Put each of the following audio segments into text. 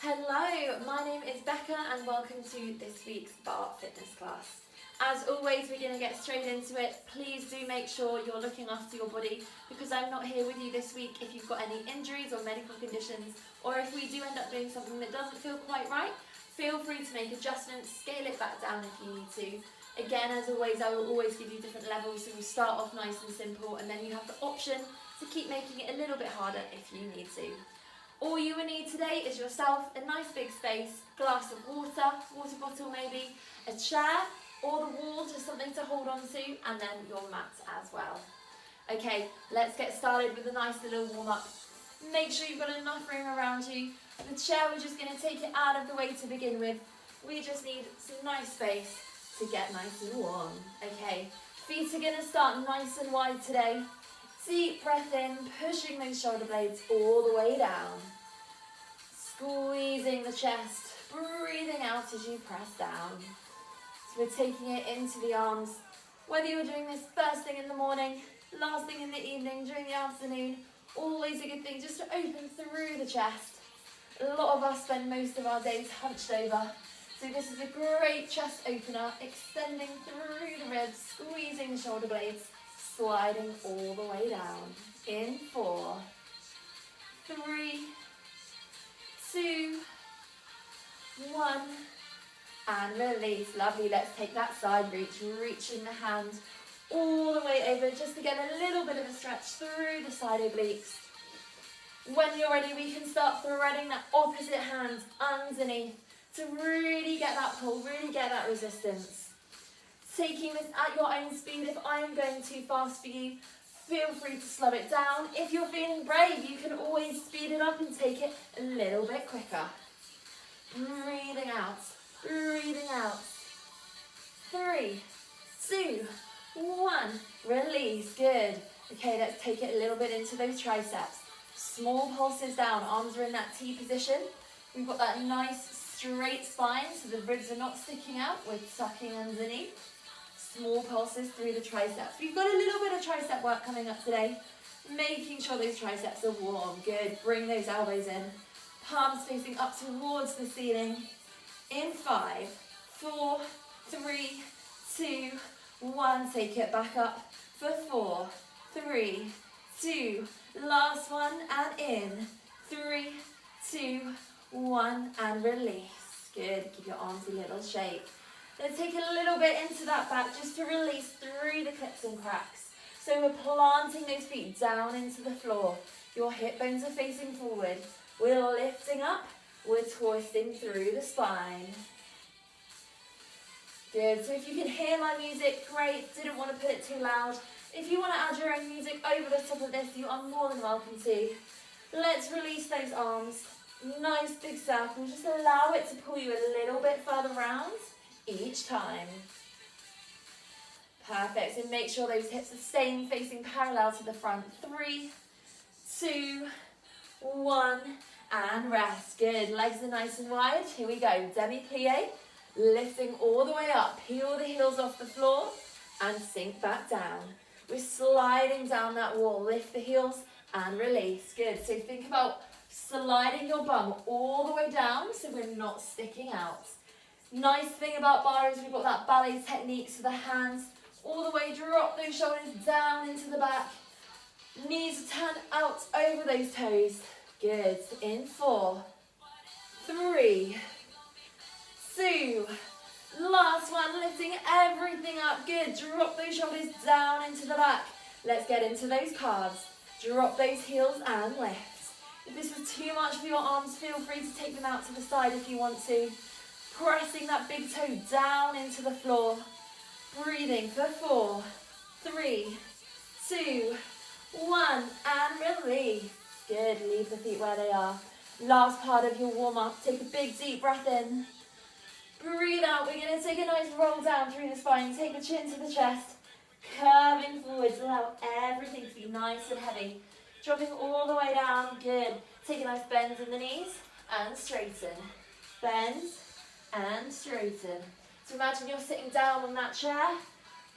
Hello, my name is Becca and welcome to this week's Barre Fitness class. As always, we're going to get straight into it. Please do make sure you're looking after your body because I'm not here with you this week if you've got any injuries or medical conditions, or if we do end up doing something that doesn't feel quite right, feel free to make adjustments, scale it back down if you need to. Again, as always, I will always give you different levels, so we'll start off nice and simple and then you have the option to keep making it a little bit harder if you need to. All you will need today is yourself, a nice big space, glass of water bottle maybe, a chair, or the wall, just something to hold on to, and then your mat as well. Okay, let's get started with a nice little warm up. Make sure you've got enough room around you. The chair, we're just going to take it out of the way to begin with. We just need some nice space to get nice and warm. Okay, feet are going to start nice and wide today. Deep breath in, pushing those shoulder blades all the way down. Squeezing the chest, breathing out as you press down. So we're taking it into the arms. Whether you're doing this first thing in the morning, last thing in the evening, during the afternoon, always a good thing just to open through the chest. A lot of us spend most of our days hunched over. So this is a great chest opener, extending through the ribs, squeezing the shoulder blades, sliding all the way down. In 4, 3, 2, 1, and release. Lovely. Let's take that side reach, reaching the hand all the way over just to get a little bit of a stretch through the side obliques. When you're ready, we can start threading that opposite hand underneath to really get that pull, really get that resistance. Taking this at your own speed. If I am going too fast for you, feel free to slow it down. If you're feeling brave, you can always speed it up and take it a little bit quicker. Breathing out, breathing out. 3, 2, 1, release, good. Okay, let's take it a little bit into those triceps. Small pulses down, arms are in that T position. We've got that nice straight spine, so the ribs are not sticking out, we're tucking underneath. Small pulses through the triceps. We've got a little bit of tricep work coming up today, making sure those triceps are warm. Good, bring those elbows in. Palms facing up towards the ceiling. In 5, 4, 3, 2, 1. Take it back up for 4, 3, 2. Last one, and in. 3, 2, 1, and release. Good, give your arms a little shake. Let's take a little bit into that back just to release through the clips and cracks. So we're planting those feet down into the floor. Your hip bones are facing forward. We're lifting up. We're twisting through the spine. Good. So if you can hear my music, great. Didn't want to put it too loud. If you want to add your own music over the top of this, you are more than welcome to. Let's release those arms. Nice big circle. Just allow it to pull you a little bit further round each time. Perfect, so make sure those hips are staying facing parallel to the front. 3, 2, 1, and rest. Good, legs are nice and wide. Here we go, demi-plie, lifting all the way up. Peel the heels off the floor and sink back down. We're sliding down that wall. Lift the heels and release. Good, so think about sliding your bum all the way down so we're not sticking out. Nice thing about bar is we've got that ballet technique, so the hands all the way, drop those shoulders down into the back. Knees turn out over those toes. Good. In 4, 3, 2. Last one, lifting everything up. Good. Drop those shoulders down into the back. Let's get into those calves. Drop those heels and lift. If this was too much for your arms, feel free to take them out to the side if you want to. Pressing that big toe down into the floor. Breathing for 4, 3, 2, 1, and release. Good, leave the feet where they are. Last part of your warm-up, take a big deep breath in. Breathe out, we're going to take a nice roll down through the spine. Take the chin to the chest, curving forwards, allow everything to be nice and heavy. Dropping all the way down, good. Take a nice bend in the knees and straighten. Bend and straighten. So imagine you're sitting down on that chair,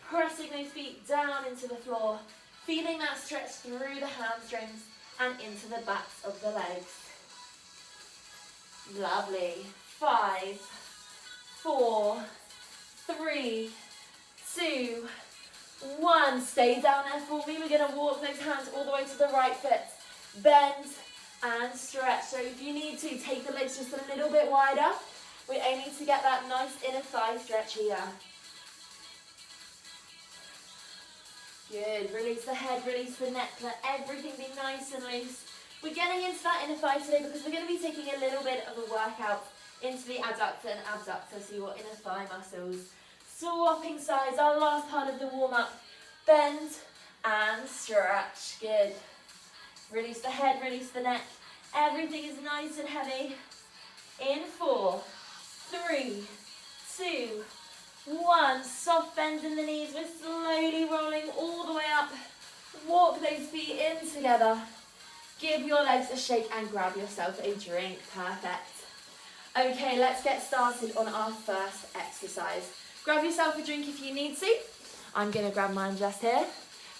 pressing those feet down into the floor, feeling that stretch through the hamstrings and into the backs of the legs. Lovely. 5, 4, 3, 2, 1. Stay down there for me. We're going to walk those hands all the way to the right foot. Bend and stretch. So if you need to, take the legs just a little bit wider. We're aiming to get that nice inner thigh stretch here. Good. Release the head, release the neck. Let everything be nice and loose. We're getting into that inner thigh today because we're going to be taking a little bit of a workout into the adductor and abductor, so your inner thigh muscles. Swapping sides, our last part of the warm-up. Bend and stretch. Good. Release the head, release the neck. Everything is nice and heavy. In 4, 3, 2, 1. Soft bend in the knees. We're slowly rolling all the way up. Walk those feet in together. Give your legs a shake and grab yourself a drink. Perfect. Okay, let's get started on our first exercise. Grab yourself a drink if you need to. I'm going to grab mine just here.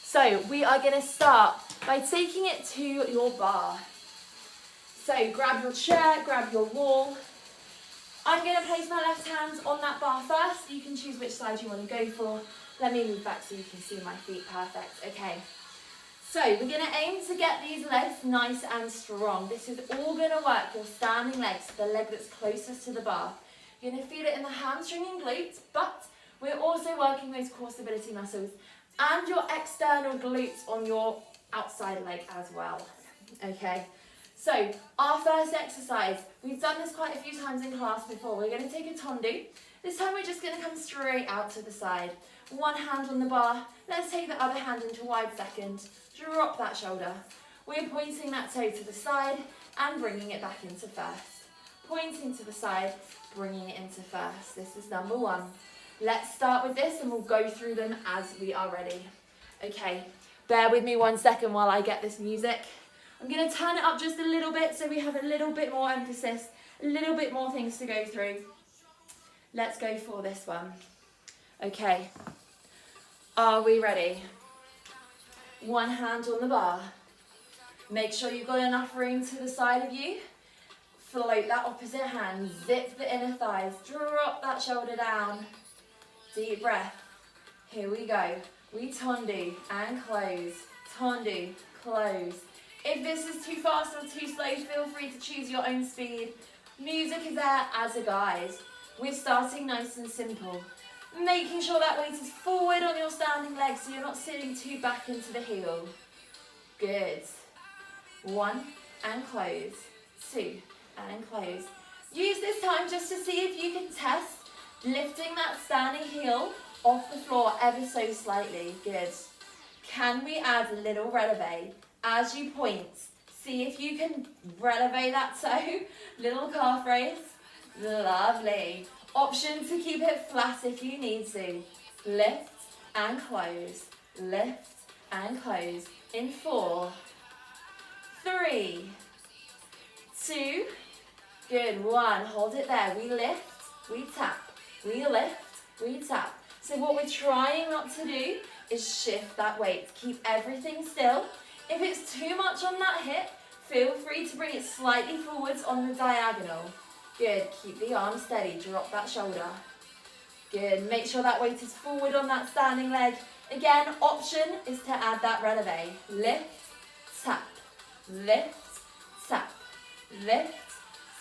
So we are going to start by taking it to your bar. So grab your chair, grab your wall. I'm going to place my left hand on that bar first. You can choose which side you want to go for. Let me move back so you can see my feet. Perfect. Okay. So we're going to aim to get these legs nice and strong. This is all going to work your standing legs, the leg that's closest to the bar. You're going to feel it in the hamstring and glutes, but we're also working those core stability muscles and your external glutes on your outside leg as well. Okay, so our first exercise, we've done this quite a few times in class before. We're going to take a tondu. This time we're just going to come straight out to the side. One hand on the bar. Let's take the other hand into wide second. Drop that shoulder. We're pointing that toe to the side and bringing it back into first. Pointing to the side, bringing it into first. This is number 1. Let's start with this and we'll go through them as we are ready. Okay, bear with me 1 second while I get this music. I'm going to turn it up just a little bit so we have a little bit more emphasis, a little bit more things to go through. Let's go for this one. Okay, are we ready? One hand on the bar. Make sure you've got enough room to the side of you. Float that opposite hand, zip the inner thighs, drop that shoulder down. Deep breath. Here we go. We tondu and close. Tondu, close. If this is too fast or too slow, feel free to choose your own speed. Music is there as a guide. We're starting nice and simple. Making sure that weight is forward on your standing legs so you're not sitting too back into the heel. Good. 1 and close. 2 and close. Use this time just to see if you can test lifting that standing heel off the floor ever so slightly. Good. Can we add a little releve as you point? See if you can releve that toe. Little calf raise. Lovely. Option to keep it flat if you need to. Lift and close. Lift and close. In 4, 3, 2, good. 1. Hold it there. We lift, we tap. We lift, we tap. So what we're trying not to do is shift that weight. Keep everything still. If it's too much on that hip, feel free to bring it slightly forwards on the diagonal. Good. Keep the arm steady. Drop that shoulder. Good. Make sure that weight is forward on that standing leg. Again, option is to add that releve. Lift, tap. Lift, tap. Lift,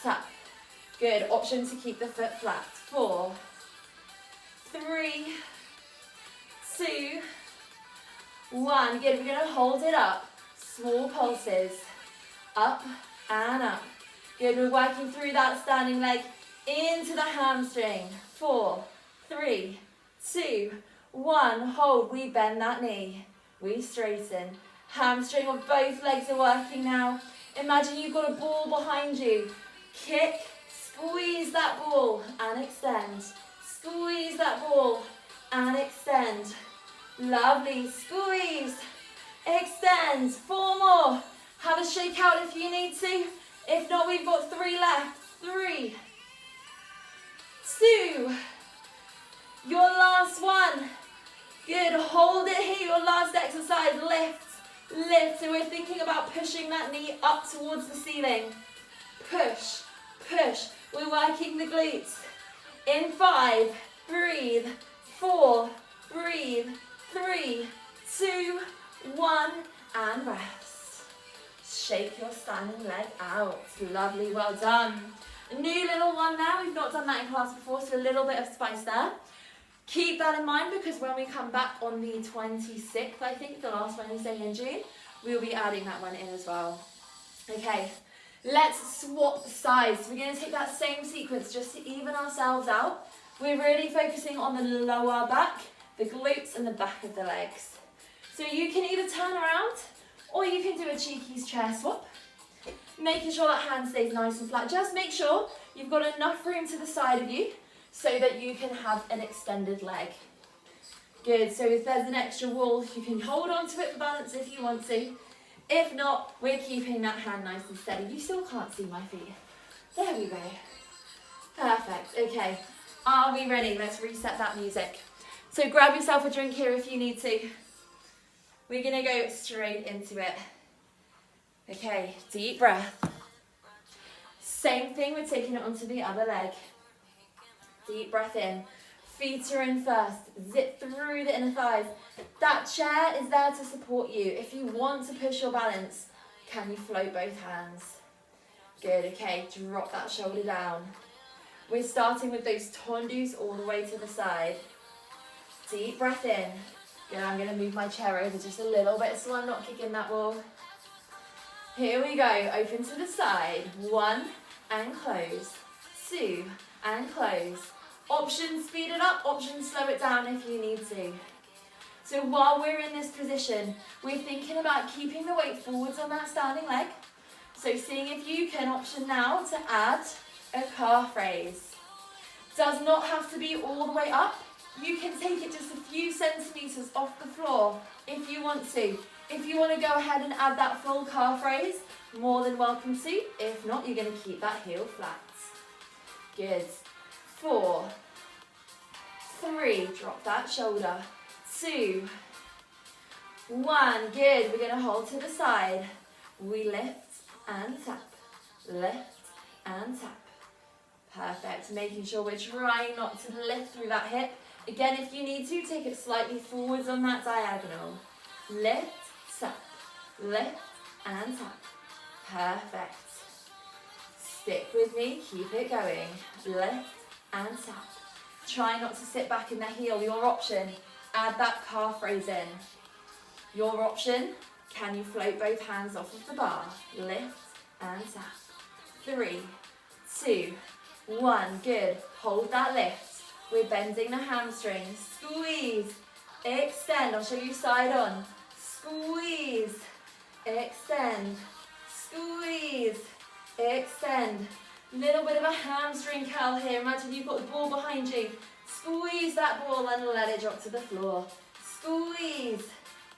tap. Good. Option to keep the foot flat. 4, 3, 2, 1. Good. We're going to hold it up. Small pulses. Up and up. Good, we're working through that standing leg into the hamstring. 4, 3, 2, 1. Hold, we bend that knee. We straighten. Hamstring of both legs are working now. Imagine you've got a ball behind you. Kick, squeeze that ball and extend. Squeeze that ball and extend. Lovely, squeeze, extend. 4 more. Have a shake out if you need to. If not, we've got 3 left. 3, 2, your last one. Good, hold it here, your last exercise. Lift, lift. So we're thinking about pushing that knee up towards the ceiling. Push, push. We're working the glutes. In 5, breathe. 4, breathe. 3, 2, 1, and rest. Shake your standing leg out. Lovely, well done. A new little one there. We've not done that in class before, so a little bit of spice there. Keep that in mind because when we come back on the 26th, I think, the last Wednesday in June, we'll be adding that one in as well. Okay, let's swap sides. We're going to take that same sequence just to even ourselves out. We're really focusing on the lower back, the glutes and the back of the legs. So you can either turn around or you can do a cheeky chair swap. Making sure that hand stays nice and flat. Just make sure you've got enough room to the side of you so that you can have an extended leg. Good, so if there's an extra wall, you can hold on to it for balance if you want to. If not, we're keeping that hand nice and steady. You still can't see my feet. There we go. Perfect, okay. Are we ready? Let's reset that music. So grab yourself a drink here if you need to. We're gonna go straight into it. Okay, deep breath. Same thing, we're taking it onto the other leg. Deep breath in. Feet are in first. Zip through the inner thighs. That chair is there to support you. If you want to push your balance, can you float both hands? Good, okay, drop that shoulder down. We're starting with those tendus all the way to the side. Deep breath in. Good, I'm gonna move my chair over just a little bit so I'm not kicking that wall. Here we go, open to the side. 1 and close. 2 and close. Option speed it up, option slow it down if you need to. So while we're in this position, we're thinking about keeping the weight forwards on that standing leg. So seeing if you can option now to add a calf raise. Does not have to be all the way up. You can take it just a few centimetres off the floor if you want to. If you want to go ahead and add that full calf raise, more than welcome to. If not, you're going to keep that heel flat. Good. 4, 3, drop that shoulder. 2, 1, good. We're going to hold to the side. We lift and tap, lift and tap. Perfect. Making sure we're trying not to lift through that hip. Again, if you need to, take it slightly forwards on that diagonal. Lift, tap, lift and tap. Perfect. Stick with me, keep it going. Lift and tap. Try not to sit back in the heel. Your option, add that calf raise in. Your option, can you float both hands off of the bar? Lift and tap. 3, 2, 1, good. Hold that lift. We're bending the hamstrings. Squeeze, extend. I'll show you side on. Squeeze, extend, squeeze, extend. Little bit of a hamstring curl here. Imagine you've got the ball behind you. Squeeze that ball and let it drop to the floor. Squeeze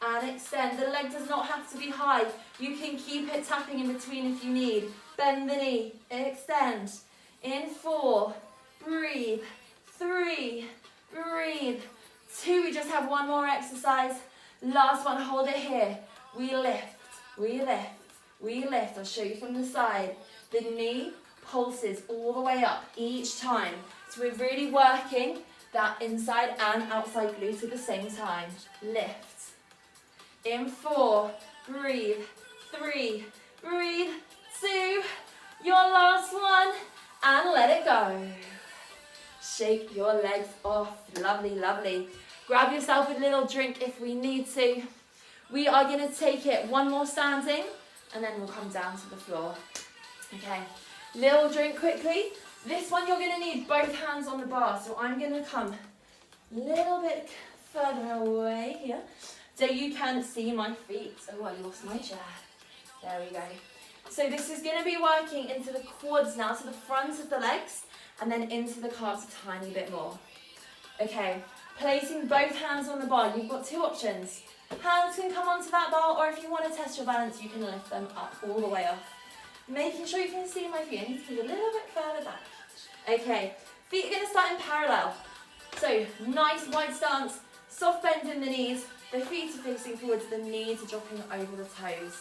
and extend. The leg does not have to be high. You can keep it tapping in between if you need. Bend the knee, extend. In 4, breathe. 3, breathe. 2, we just have one more exercise. Last one, hold it here. We lift, we lift, we lift. I'll show you from the side. The knee pulses all the way up each time. So we're really working that inside and outside glute at the same time. Lift. In 4, breathe. 3, breathe. 2, your last one, and let it go. Shake your legs off. Lovely, lovely. Grab yourself a little drink if we need to. We are going to take it one more standing and then we'll come down to the floor. Okay, little drink quickly. This one you're going to need both hands on the bar, so I'm going to come a little bit further away here so you can see my feet. Oh, I lost my chair. There we go. So this is going to be working into the quads now, to the front of the legs, and then into the calves a tiny bit more. Okay, placing both hands on the bar, you've got 2 options. Hands can come onto that bar, or if you want to test your balance, you can lift them up all the way off. Making sure you can see my feet. I need to move a little bit further back. Okay, feet are going to start in parallel. So, nice wide stance, soft bend in the knees, the feet are facing forwards, the knees are dropping over the toes.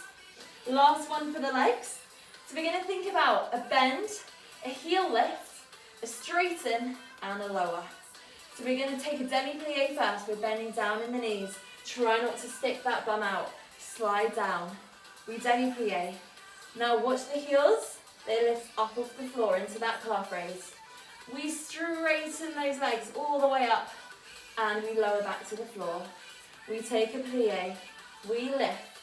Last one for the legs. So we're going to think about a bend a heel lift, a straighten, and a lower. So we're going to take a demi-plie first. We're bending down in the knees. Try not to stick that bum out. Slide down. We demi-plie. Now watch the heels. They lift up off the floor into that calf raise. We straighten those legs all the way up and we lower back to the floor. We take a plie. We lift.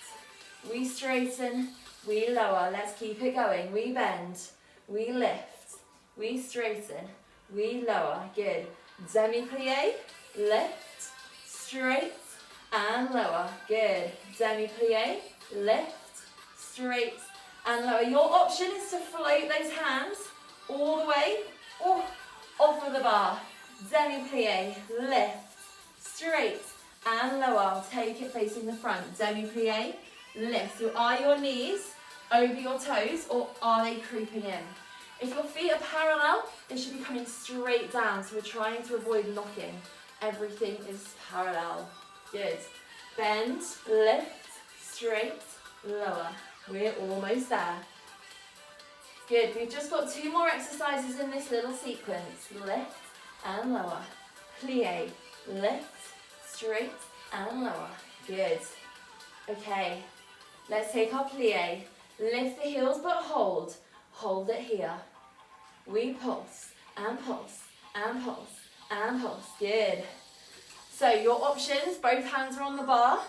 We straighten. We lower. Let's keep it going. We bend. We lift. We straighten. We lower. Good. Demi-plie. Lift. Straight. And lower. Good. Demi-plie. Lift. Straight. And lower. Your option is to float those hands all the way or off of the bar. Demi-plie, lift, straight, and lower. Take it facing the front. Demi-plie, lift. So are your knees over your toes or are they creeping in? If your feet are parallel, they should be coming straight down. So we're trying to avoid knocking. Everything is parallel. Good. Bend, lift, straight, lower. We're almost there. Good, we've just got 2 more exercises in this little sequence. Lift and lower. Plie, lift, straight and lower. Good. Okay, let's take our plie. Lift the heels but hold. Hold it here. We pulse and pulse and pulse and pulse. Good. So your options, both hands are on the bar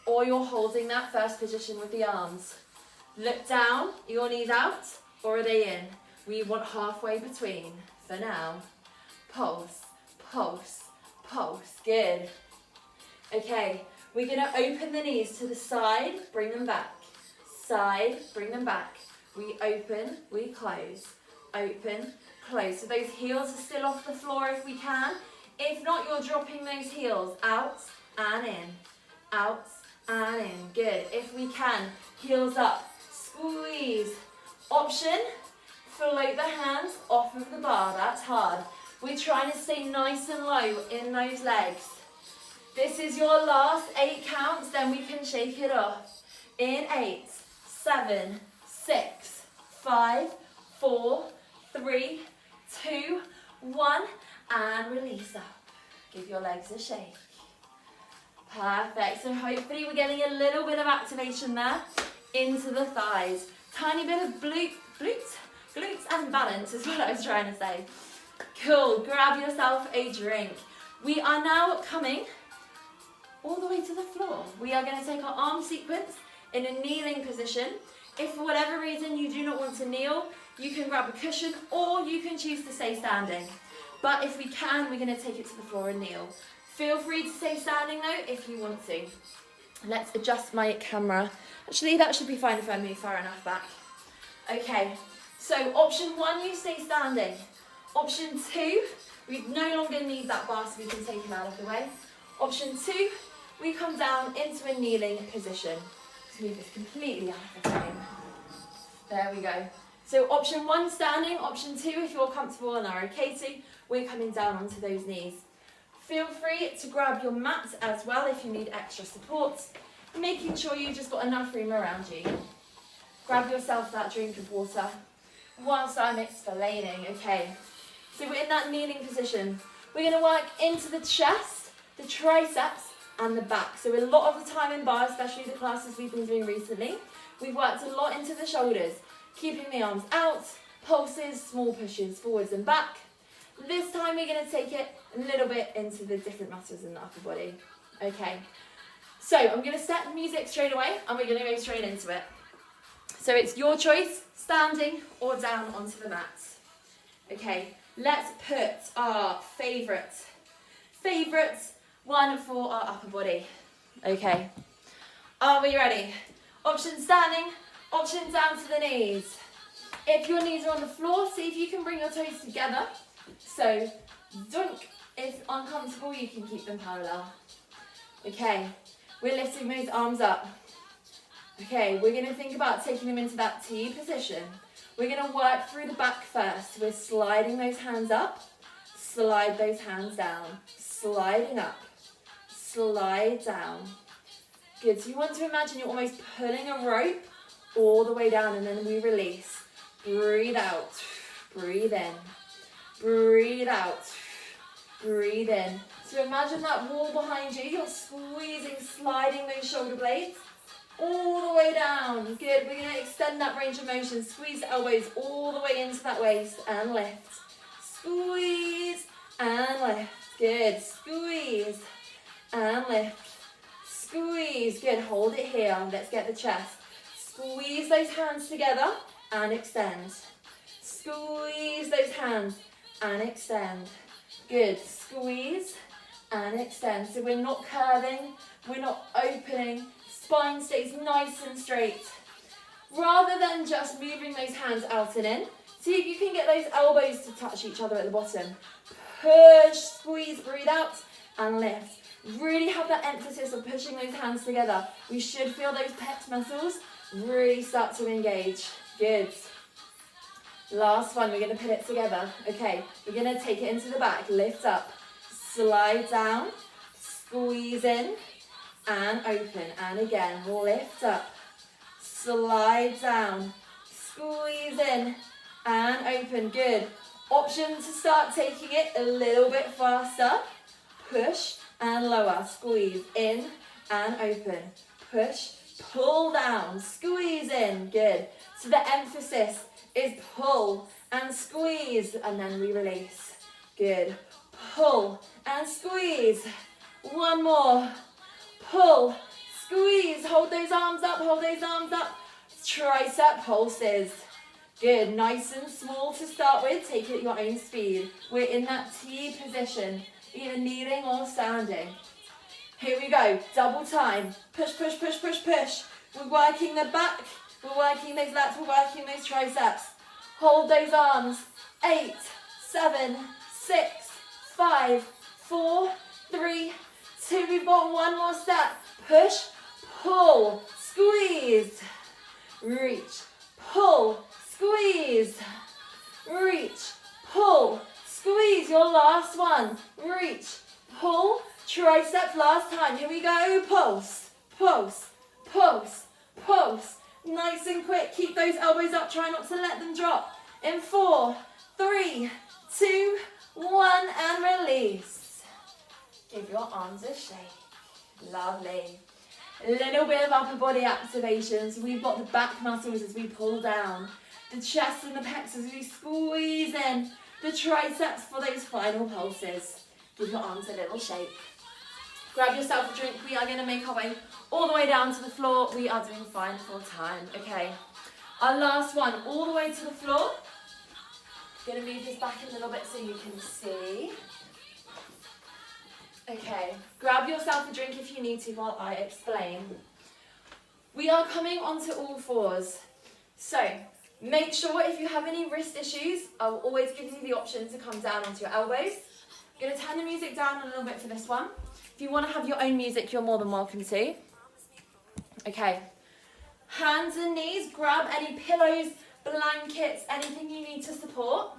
or you're holding that first position with the arms. Look down, your knees out, or are they in? We want halfway between for now. Pulse, pulse, pulse. Good. Okay, we're going to open the knees to the side, bring them back. Side, bring them back. We open, we close. Open, close. So those heels are still off the floor if we can. If not, you're dropping those heels out and in. Out and in. Good. If we can, heels up. Squeeze. Option, float the hands off of the bar. That's hard. We're trying to stay nice and low in those legs. This is your last 8 counts, then we can shake it off. In 8, 7, 6, 5, 4, 3, 2, 1, and release up. Give your legs a shake. Perfect. So hopefully we're getting a little bit of activation there into the thighs. Tiny bit of glutes and balance is what I was trying to say. Cool. Grab yourself a drink. We are now coming all the way to the floor. We are going to take our arm sequence in a kneeling position. If for whatever reason you do not want to kneel, you can grab a cushion or you can choose to stay standing. But if we can, we're going to take it to the floor and kneel. Feel free to stay standing though if you want to. Let's adjust my camera. Actually, that should be fine if I move far enough back. Okay, so option 1, you stay standing. Option 2, we no longer need that bar so we can take him out of the way. Option 2, we come down into a kneeling position. Let's move this completely out of the frame. There we go. So option 1, standing. Option 2, if you're comfortable and are okay to, we're coming down onto those knees. Feel free to grab your mat as well if you need extra support, making sure you've just got enough room around you. Grab yourself that drink of water whilst I'm explaining. Okay, so we're in that kneeling position. We're going to work into the chest, the triceps and the back. So a lot of the time in bar, especially the classes we've been doing recently, we've worked a lot into the shoulders, keeping the arms out, pulses, small pushes forwards and back. This time we're going to take it a little bit into the different muscles in the upper body. Okay, so I'm going to set the music straight away and we're going to go straight into it. So it's your choice, standing or down onto the mat. Okay, let's put our favourite one for our upper body. Okay, are we ready? Option standing, option down to the knees. If your knees are on the floor, see if you can bring your toes together. So, dunk. If uncomfortable, you can keep them parallel. Okay, we're lifting those arms up. Okay, we're going to think about taking them into that T position. We're going to work through the back first. We're sliding those hands up, slide those hands down, sliding up, slide down. Good, so you want to imagine you're almost pulling a rope all the way down and then we release. Breathe out. Breathe in. Breathe out. Breathe in. So imagine that wall behind you. You're squeezing, sliding those shoulder blades all the way down. Good. We're going to extend that range of motion. Squeeze the elbows all the way into that waist and lift. Squeeze and lift. Good. Squeeze and lift. Squeeze. Good. Hold it here. Let's get the chest. Squeeze those hands together and extend. Squeeze those hands and extend. Good. Squeeze and extend. So we're not curving, we're not opening. Spine stays nice and straight. Rather than just moving those hands out and in, see if you can get those elbows to touch each other at the bottom. Push, squeeze, breathe out and lift. Really have that emphasis of pushing those hands together. We should feel those pec muscles really start to engage. Good. Last one, we're going to put it together. Okay, we're going to take it into the back. Lift up, slide down, squeeze in, and open. And again, lift up, slide down, squeeze in, and open. Good. Option to start taking it a little bit faster. Push and lower, squeeze in and open. Push, pull down, squeeze in. Good. So the emphasis is pull and squeeze, and then we release. Good. Pull and squeeze. One more. Pull, squeeze. Hold those arms up, hold those arms up. Tricep pulses. Good. Nice and small to start with. Take it at your own speed. We're in that T position, either kneeling or standing. Here we go. Double time. Push, push, push, push, push. We're working the back. We're working those lats, we're working those triceps. Hold those arms. 8, 7, 6, 5, 4, 3, 2. We've got one more step. Push, pull, squeeze. Reach, pull, squeeze. Reach, pull, squeeze. Your last one. Reach, pull, triceps last time. Here we go. Pulse, pulse, pulse, pulse. Nice and quick. Keep those elbows up. Try not to let them drop. In 4, 3, 2, 1, and release. Give your arms a shake. Lovely. A little bit of upper body activation. So we've got the back muscles as we pull down. The chest and the pecs as we squeeze in. The triceps for those final pulses. Give your arms a little shake. Grab yourself a drink. We are going to make our way all the way down to the floor. We are doing fine for time. Okay. Our last one, all the way to the floor. Going to move this back a little bit so you can see. Okay. Grab yourself a drink if you need to while I explain. We are coming onto all fours. So make sure if you have any wrist issues, I will always give you the option to come down onto your elbows. I'm going to turn the music down a little bit for this one. If you want to have your own music, you're more than welcome to. Okay. Hands and knees, grab any pillows, blankets, anything you need to support.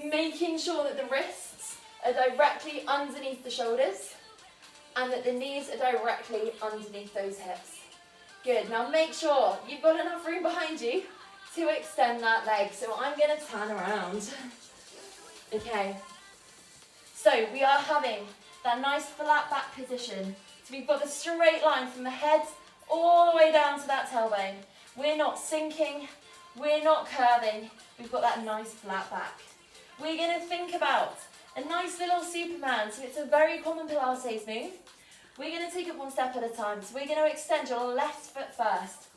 Making sure that the wrists are directly underneath the shoulders and that the knees are directly underneath those hips. Good. Now make sure you've got enough room behind you to extend that leg. So I'm going to turn around. Okay. So we are having that nice flat back position. So we've got the straight line from the head all the way down to that tailbone. We're not sinking, we're not curving, we've got that nice flat back. We're going to think about a nice little Superman. So it's a very common Pilates move. We're going to take it one step at a time. So we're going to extend your left foot first.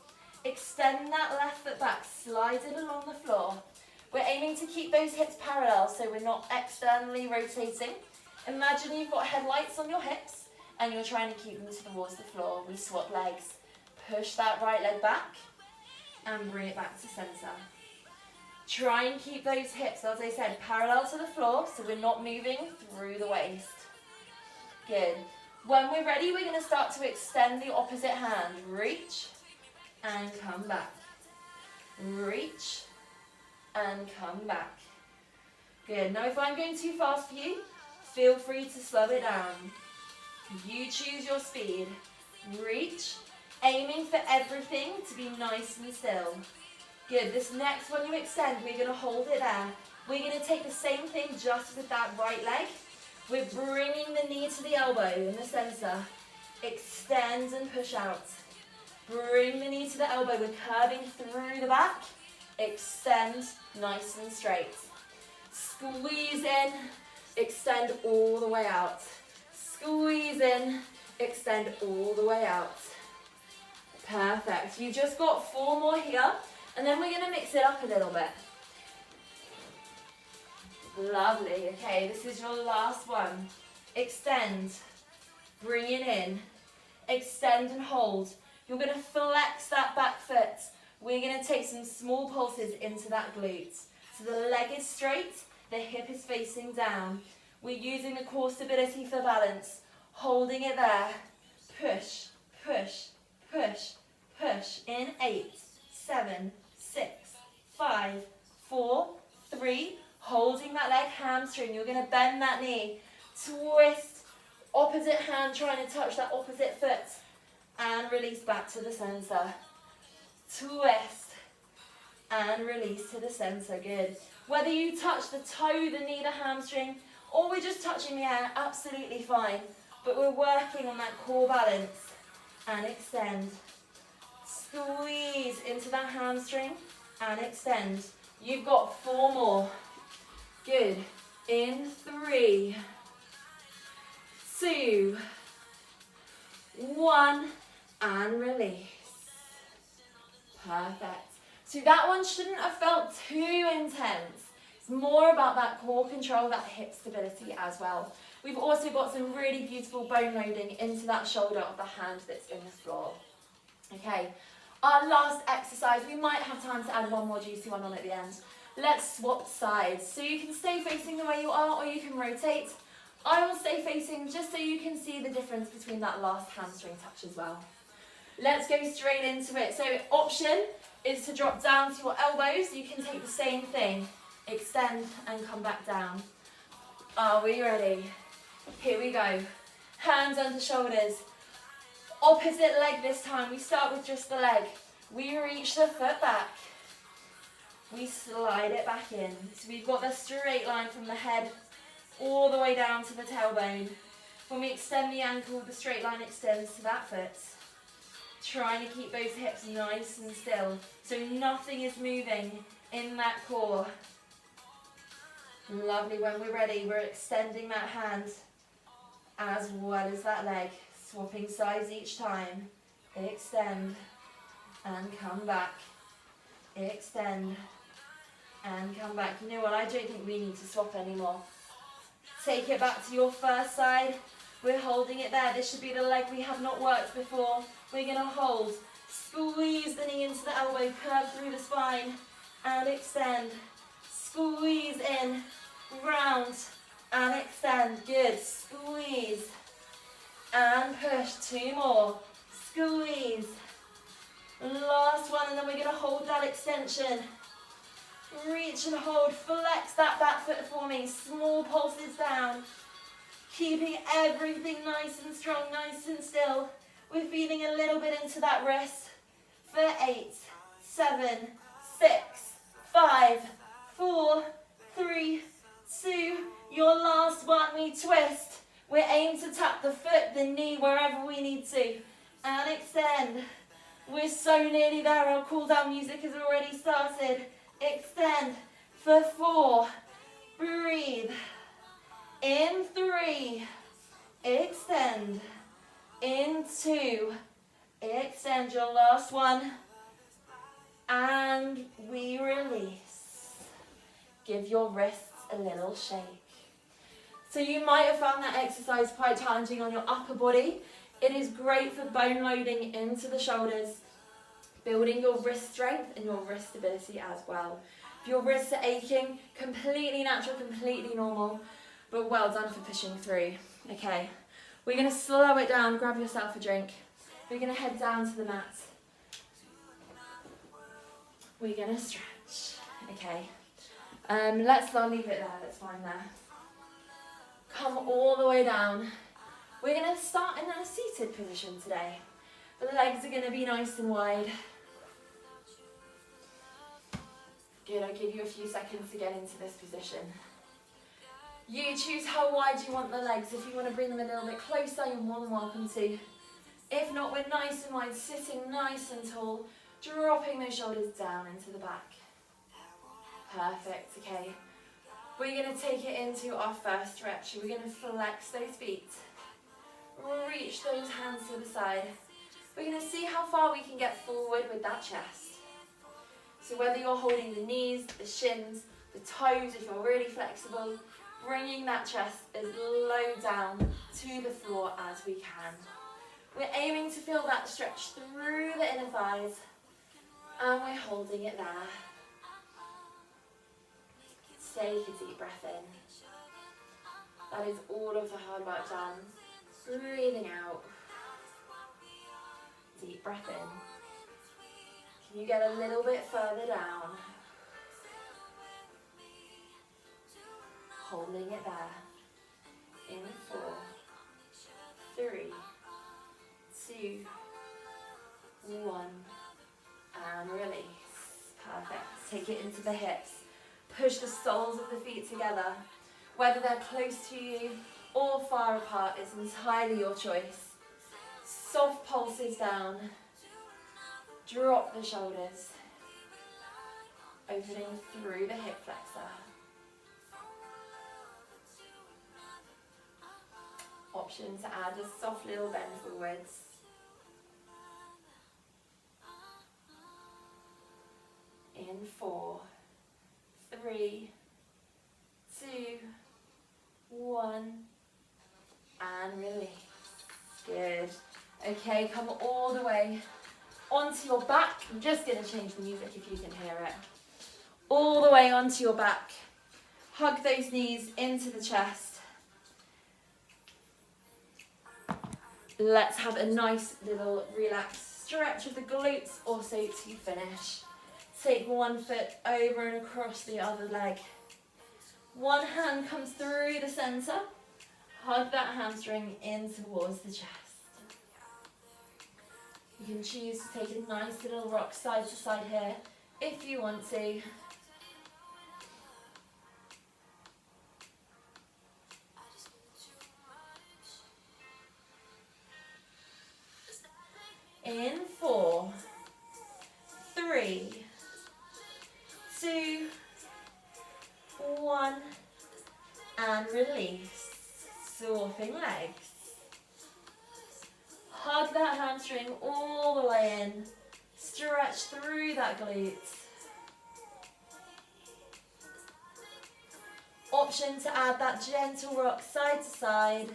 Extend that left foot back, slide it along the floor. We're aiming to keep those hips parallel so we're not externally rotating. Imagine you've got headlights on your hips and you're trying to keep them towards the floor. We swap legs. Push that right leg back and bring it back to center. Try and keep those hips, as I said, parallel to the floor so we're not moving through the waist. Good. When we're ready, we're going to start to extend the opposite hand. Reach and come back. Reach and come back. Good. Now if I'm going too fast for you, feel free to slow it down. You choose your speed. Reach, aiming for everything to be nice and still. Good. This next one you extend, we're going to hold it there. We're going to take the same thing just with that right leg. We're bringing the knee to the elbow in the center. Extend and push out. Bring the knee to the elbow. We're curving through the back. Extend nice and straight. Squeeze in. Extend all the way out. Squeeze in. Extend all the way out. Perfect. You just got 4 more here. And then we're going to mix it up a little bit. Lovely. Okay, this is your last one. Extend. Bring it in. Extend and hold. You're going to flex that back foot. We're going to take some small pulses into that glute. So the leg is straight, the hip is facing down. We're using the core stability for balance. Holding it there. Push, push, push, push. In 8, 7, 6, 5, 4, 3. Holding that leg, hamstring. You're going to bend that knee. Twist. Opposite hand trying to touch that opposite foot. And release back to the center. Twist. And release to the center. Good. Whether you touch the toe, the knee, the hamstring, or we're just touching the air, absolutely fine. But we're working on that core balance. And extend. Squeeze into that hamstring. And extend. You've got 4 more. Good. In 3, 2, 1, and release. Perfect. So that one shouldn't have felt too intense. It's more about that core control, that hip stability as well. We've also got some really beautiful bone loading into that shoulder of the hand that's in the floor. Okay, our last exercise, we might have time to add one more juicy one on at the end. Let's swap sides. So you can stay facing the way you are or you can rotate. I will stay facing just so you can see the difference between that last hamstring touch as well. Let's go straight into it. So option is to drop down to your elbows. You can take the same thing. Extend and come back down. Are we ready? Here we go. Hands under shoulders. Opposite leg this time. We start with just the leg. We reach the foot back. We slide it back in. So we've got the straight line from the head all the way down to the tailbone. When we extend the ankle, the straight line extends to that foot. Trying to keep those hips nice and still, so nothing is moving in that core. Lovely. When we're ready, we're extending that hand as well as that leg. Swapping sides each time. Extend and come back. Extend and come back. You know what? I don't think we need to swap anymore. Take it back to your first side. We're holding it there. This should be the leg we have not worked before. We're going to hold. Squeeze the knee into the elbow. Curve through the spine. And extend. Squeeze in. Round. And extend. Good. Squeeze. And push. 2 more. Squeeze. Last one. And then we're going to hold that extension. Reach and hold. Flex that back foot for me. Small pulses down. Keeping everything nice and strong, nice and still. We're feeling a little bit into that wrist. For 8, 7, 6, 5, 4, 3, 2. Your last one, we twist. We aim to tap the foot, the knee, wherever we need to. And extend. We're so nearly there. Our cool down music has already started. Extend. For 4. Breathe. In 3, extend. In 2, extend. Your last one. And we release. Give your wrists a little shake. So you might have found that exercise quite challenging on your upper body. It is great for bone loading into the shoulders, building your wrist strength and your wrist stability as well. If your wrists are aching, completely natural, completely normal. But well done for pushing through. Okay, we're going to slow it down. Grab yourself a drink. We're going to head down to the mat. We're going to stretch. Okay, let's leave it there. That's fine there. Come all the way down. We're going to start in a seated position today. The legs are going to be nice and wide. Good, I'll give you a few seconds to get into this position. You choose how wide you want the legs. If you want to bring them a little bit closer, you're more than welcome to. If not, we're nice and wide, sitting nice and tall, dropping those shoulders down into the back. Perfect, okay. We're going to take it into our first stretch. We're going to flex those feet. Reach those hands to the side. We're going to see how far we can get forward with that chest. So whether you're holding the knees, the shins, the toes, if you're really flexible, bringing that chest as low down to the floor as we can. We're aiming to feel that stretch through the inner thighs, and we're holding it there. Take a deep breath in. That is all of the hard work done. Breathing out. Deep breath in. Can you get a little bit further down? Holding it there. In 4, 3, 2, 1. And release. Perfect. Take it into the hips. Push the soles of the feet together. Whether they're close to you or far apart, it's entirely your choice. Soft pulses down. Drop the shoulders. Opening through the hip flexor. Option to add a soft little bend forwards. In 4, 3, 2, 1, and release. Good. Okay, come all the way onto your back. I'm just going to change the music if you can hear it. All the way onto your back. Hug those knees into the chest. Let's have a nice little relaxed stretch of the glutes also to finish. Take one foot over and across the other leg. One hand comes through the center. Hug that hamstring in towards the chest. You can choose to take a nice little rock side to side here if you want to. In 4, 3, 2, 1, and release. Swapping legs. Hug that hamstring all the way in. Stretch through that glute. Option to add that gentle rock side to side.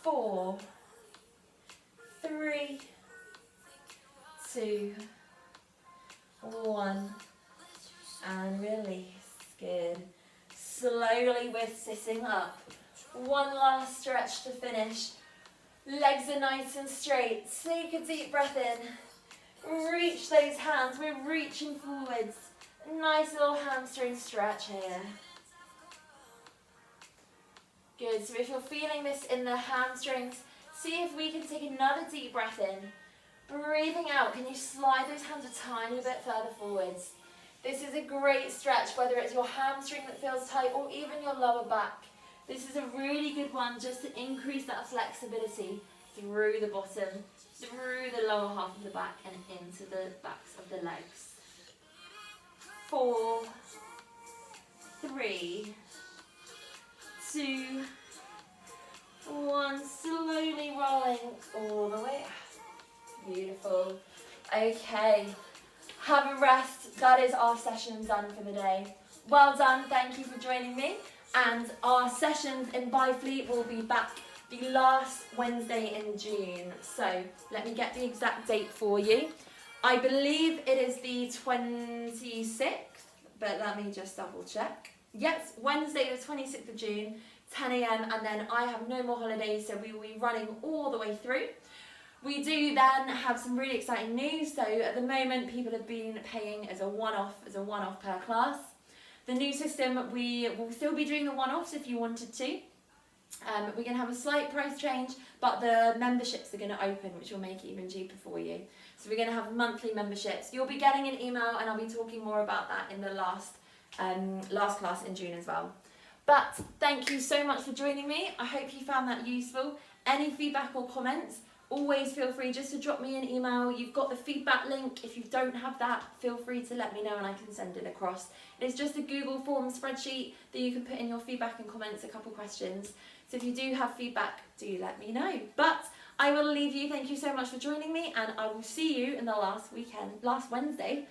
Four, 3, 2, 1, and release. Good. Slowly we're sitting up. One last stretch to finish. Legs are nice and straight. Take a deep breath in. Reach those hands. We're reaching forwards. Nice little hamstring stretch here. Good, so if you're feeling this in the hamstrings, see if we can take another deep breath in. Breathing out, can you slide those hands a tiny bit further forwards? This is a great stretch, whether it's your hamstring that feels tight or even your lower back. This is a really good one just to increase that flexibility through the bottom, through the lower half of the back and into the backs of the legs. 4, 3, 2, 1, slowly rolling all the way up. Beautiful. Okay, have a rest. That is our session done for the day. Well done, thank you for joining me. And our sessions in Byfleet will be back the last Wednesday in June. So let me get the exact date for you. I believe it is the 26th, but let me just double check. Yes, Wednesday the 26th of June, 10 AM, and then I have no more holidays, so we will be running all the way through. We do then have some really exciting news. So at the moment, people have been paying as a one-off per class. The new system, we will still be doing the one-offs if you wanted to. We're going to have a slight price change, but the memberships are going to open, which will make it even cheaper for you. So we're going to have monthly memberships. You'll be getting an email, and I'll be talking more about that in the last class in June as well. But thank you so much for joining me. I hope you found that useful. Any feedback or comments, always feel free just to drop me an email. You've got the feedback link. If you don't have that, feel free to let me know and I can send it across. It's just a Google Form spreadsheet that you can put in your feedback and comments, a couple questions. So if you do have feedback, do let me know. But I will leave you. Thank you so much for joining me, and I will see you in the last Wednesday